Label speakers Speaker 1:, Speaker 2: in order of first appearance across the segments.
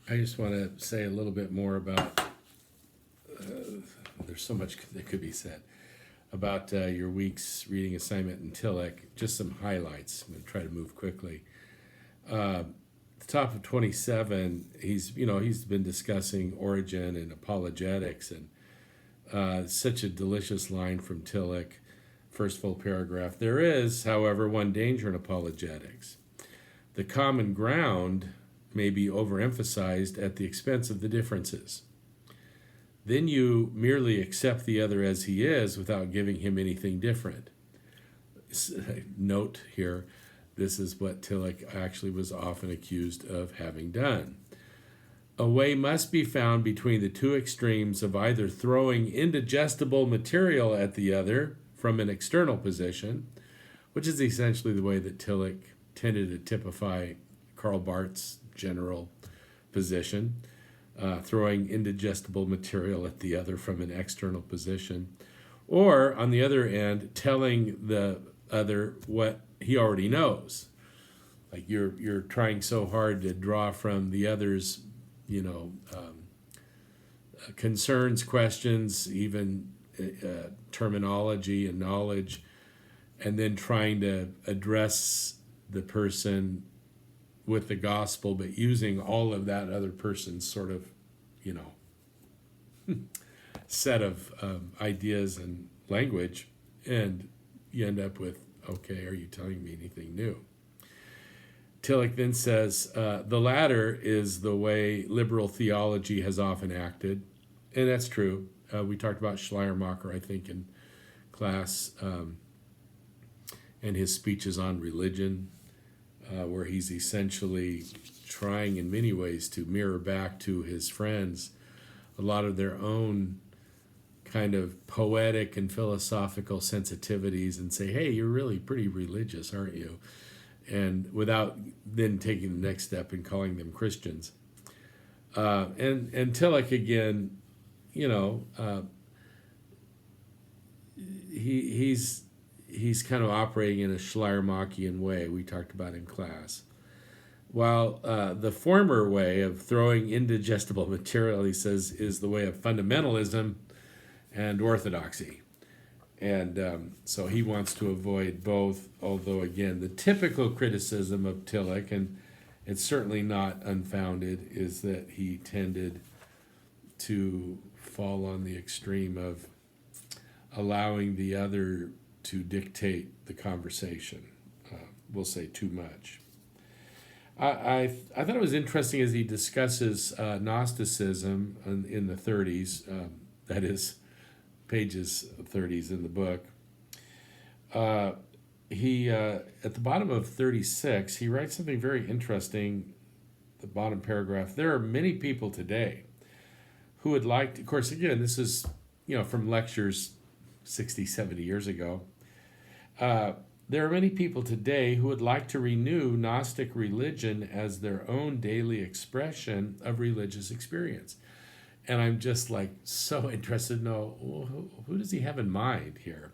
Speaker 1: I just want to say a little bit more about, there's so much that could be said, about your week's reading assignment in Tillich. Just some highlights. I'm going to try to move quickly. The top of 27, he's been discussing origin and apologetics, and such a delicious line from Tillich, first full paragraph. There is, however, one danger in apologetics. The common ground may be overemphasized at the expense of the differences. Then you merely accept the other as he is without giving him anything different. Note here, this is what Tillich actually was often accused of having done. A way must be found between the two extremes of either throwing indigestible material at the other from an external position, which is essentially the way that Tillich tended to typify Karl Barth's general position, throwing indigestible material at the other from an external position, or on the other end, telling the other what he already knows. Like you're trying so hard to draw from the other's, concerns, questions, even terminology and knowledge, and then trying to address the person with the gospel, but using all of that other person's sort of, set of ideas and language, and you end up with, okay, are you telling me anything new? Tillich then says, the latter is the way liberal theology has often acted, and that's true. We talked about Schleiermacher, I think, in class, and his speeches on religion, where he's essentially trying in many ways to mirror back to his friends a lot of their own kind of poetic and philosophical sensitivities and say, hey, you're really pretty religious, aren't you? And without then taking the next step and calling them Christians. And Tillich, again, he's kind of operating in a Schleiermachian way we talked about in class. While the former way of throwing indigestible material, he says, is the way of fundamentalism and orthodoxy. And so he wants to avoid both, although, again, the typical criticism of Tillich, and it's certainly not unfounded, is that he tended to fall on the extreme of allowing the other to dictate the conversation. We'll say too much. I thought it was interesting as he discusses Gnosticism in the 30s, that is, pages 30s in the book. He at the bottom of 36, he writes something very interesting, the bottom paragraph. There are many people today who would like to, of course, again, this is, from lectures 60, 70 years ago. There are many people today who would like to renew Gnostic religion as their own daily expression of religious experience. And I'm just so interested to know, who does he have in mind here?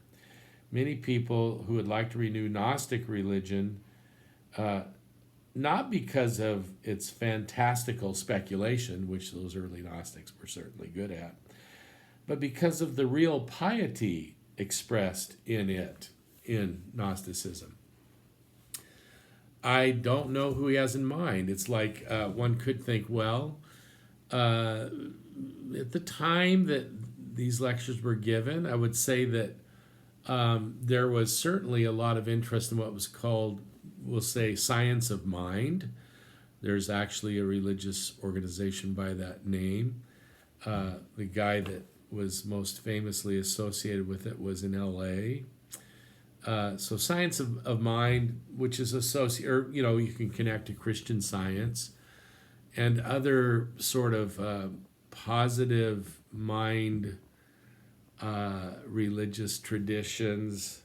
Speaker 1: Many people who would like to renew Gnostic religion, not because of its fantastical speculation, which those early Gnostics were certainly good at, but because of the real piety expressed in it, in Gnosticism. I don't know who he has in mind. It's like one could think, well, at the time that these lectures were given, I would say that there was certainly a lot of interest in what was called, we'll say, science of mind. There's actually a religious organization by that name. The guy that was most famously associated with it was in L.A. So science of mind, which is associated, or you can connect to Christian Science and other sort of positive mind religious traditions.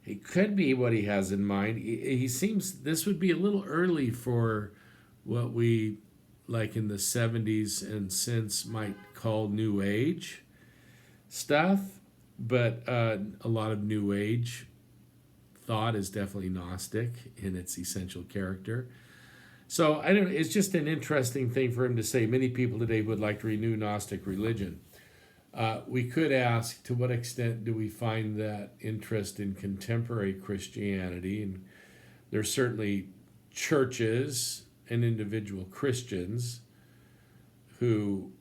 Speaker 1: It could be what he has in mind. He seems, this would be a little early for what we, like in the 70s and since, might call New Age stuff, but a lot of New Age thought is definitely Gnostic in its essential character. So I don't. It's just an interesting thing for him to say. Many people today would like to renew Gnostic religion. We could ask, to what extent do we find that interest in contemporary Christianity? And there's certainly churches and individual Christians who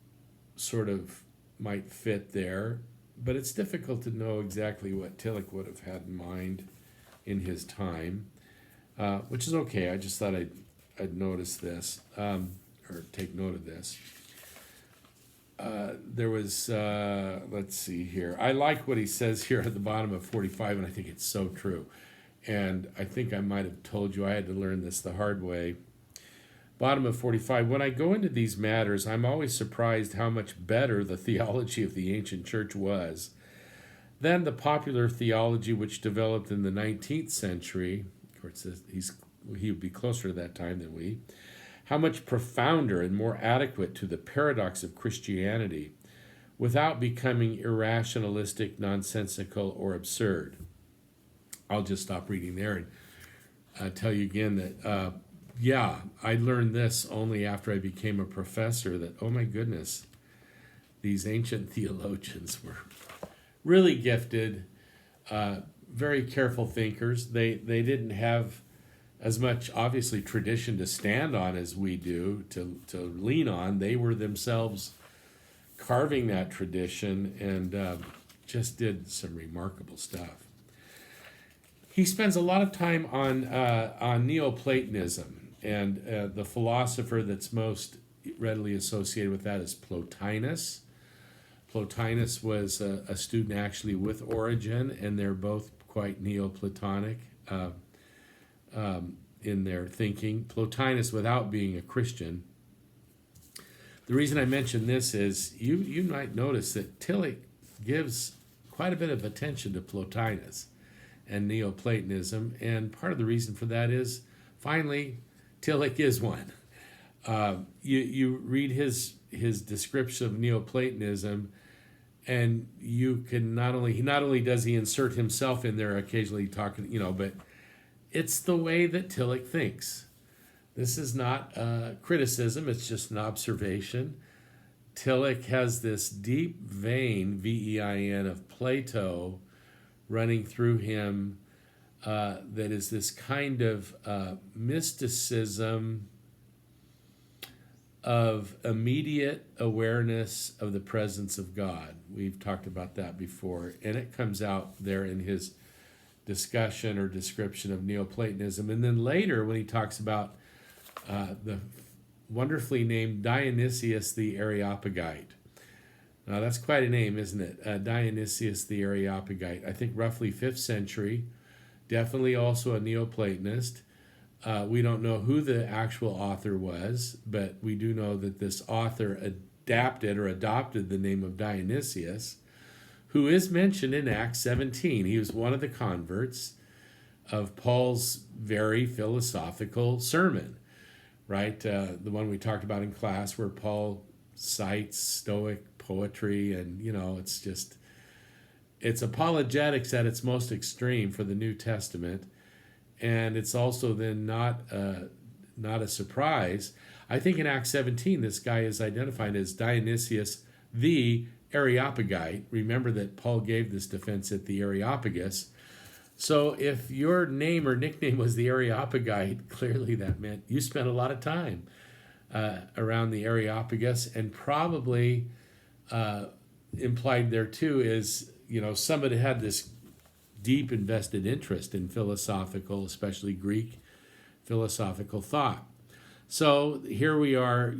Speaker 1: sort of might fit there, but it's difficult to know exactly what Tillich would have had in mind in his time, which is okay. I just thought I'd notice this, or take note of this. There was, let's see here. I like what he says here at the bottom of 45, and I think it's so true. And I think I might have told you I had to learn this the hard way. Bottom of 45, when I go into these matters, I'm always surprised how much better the theology of the ancient church was than the popular theology which developed in the 19th century. Of course, he would be closer to that time than we. How much profounder and more adequate to the paradox of Christianity without becoming irrationalistic, nonsensical, or absurd. I'll just stop reading there and tell you again that, I learned this only after I became a professor, that, oh my goodness, these ancient theologians were really gifted, very careful thinkers. They didn't have as much, obviously, tradition to stand on as we do, to lean on. They were themselves carving that tradition and just did some remarkable stuff. He spends a lot of time on Neoplatonism, and the philosopher that's most readily associated with that is Plotinus. Plotinus was a student actually with Origen, and they're both quite Neoplatonic in their thinking. Plotinus without being a Christian. The reason I mention this is you might notice that Tillich gives quite a bit of attention to Plotinus and Neoplatonism, and part of the reason for that is, finally, Tillich is one. You read his description of Neoplatonism, and you can not only does he insert himself in there occasionally talking, but it's the way that Tillich thinks. This is not criticism, it's just an observation. Tillich has this deep vein, V-E-I-N, of Plato running through him that is this kind of mysticism of immediate awareness of the presence of God. We've talked about that before, and it comes out there in his discussion or description of Neoplatonism. And then later, when he talks about the wonderfully named Dionysius the Areopagite. Now, that's quite a name, isn't it? Dionysius the Areopagite. I think roughly 5th century, definitely also a Neoplatonist. We don't know who the actual author was, but we do know that this author adapted or adopted the name of Dionysius, who is mentioned in Acts 17. He was one of the converts of Paul's very philosophical sermon, right? The one we talked about in class where Paul cites Stoic poetry, and it's apologetics at its most extreme for the New Testament, and it's also then not a surprise. I think in Acts 17 this guy is identified as Dionysius the Areopagite. Remember that Paul gave this defense at the Areopagus. So if your name or nickname was the Areopagite, clearly that meant you spent a lot of time around the Areopagus, and probably implied there too is, somebody had this deep invested interest in philosophical, especially Greek philosophical thought. So here we are,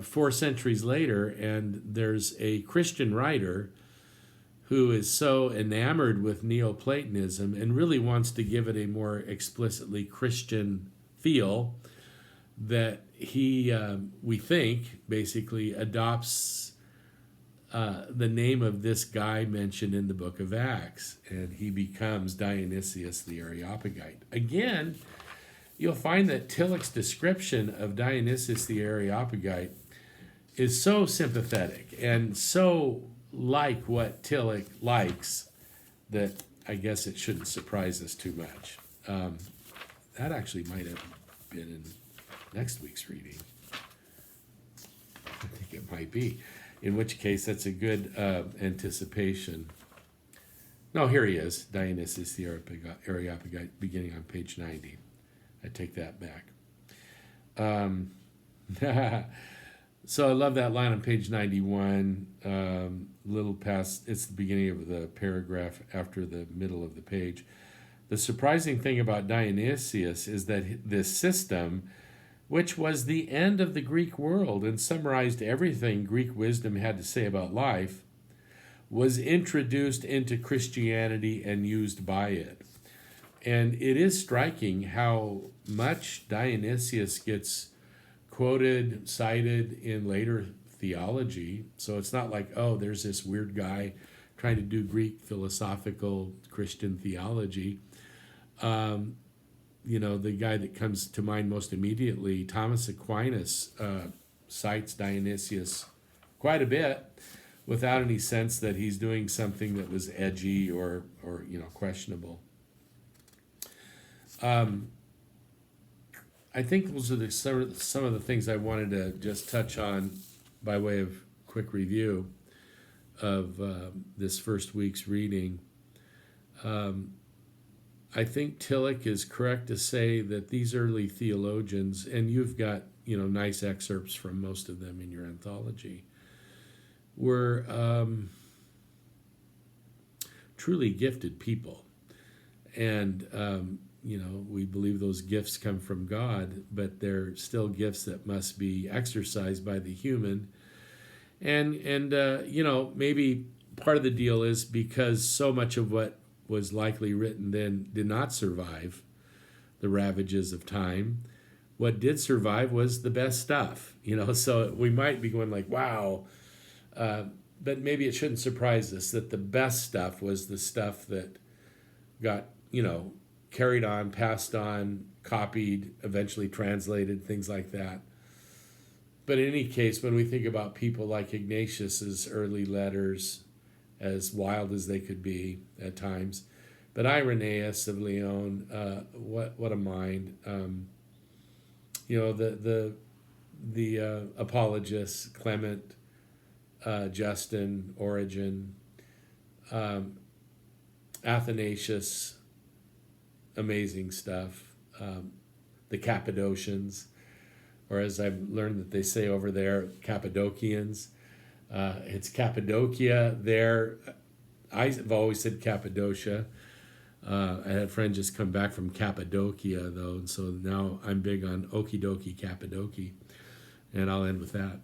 Speaker 1: 4 centuries later, and there's a Christian writer who is so enamored with Neoplatonism and really wants to give it a more explicitly Christian feel, that he, we think, basically adopts the name of this guy mentioned in the book of Acts, and he becomes Dionysius the Areopagite. Again, you'll find that Tillich's description of Dionysius the Areopagite is so sympathetic and so like what Tillich likes that I guess it shouldn't surprise us too much. That actually might have been in next week's reading. I think it might be. In which case, that's a good anticipation. No, here he is, Dionysius the Areopagite, beginning on page 90. I take that back. So I love that line on page 91, little past, it's the beginning of the paragraph after the middle of the page. The surprising thing about Dionysius is that this system, which was the end of the Greek world and summarized everything Greek wisdom had to say about life, was introduced into Christianity and used by it. And it is striking how much Dionysius gets quoted, cited in later theology. So it's not like, oh, there's this weird guy trying to do Greek philosophical Christian theology. The guy that comes to mind most immediately, Thomas Aquinas, cites Dionysius quite a bit without any sense that he's doing something that was edgy or questionable. I think those are some of the things I wanted to just touch on by way of quick review of this first week's reading. I think Tillich is correct to say that these early theologians, and you've got nice excerpts from most of them in your anthology, were truly gifted people. And we believe those gifts come from God, but they're still gifts that must be exercised by the human. And maybe part of the deal is because so much of what was likely written then did not survive the ravages of time. What did survive was the best stuff, so we might be going like, wow, but maybe it shouldn't surprise us that the best stuff was the stuff that got, carried on, passed on, copied, eventually translated, things like that. But in any case, when we think about people like Ignatius's early letters, as wild as they could be at times, but Irenaeus of Lyon, what a mind. The apologists, Clement, Justin, Origen, Athanasius, amazing stuff. The Cappadocians, or as I've learned that they say over there, Cappadocians. It's Cappadocia there. I've always said Cappadocia. I had a friend just come back from Cappadocia, though, and so now I'm big on okie dokie Cappadocia, and I'll end with that.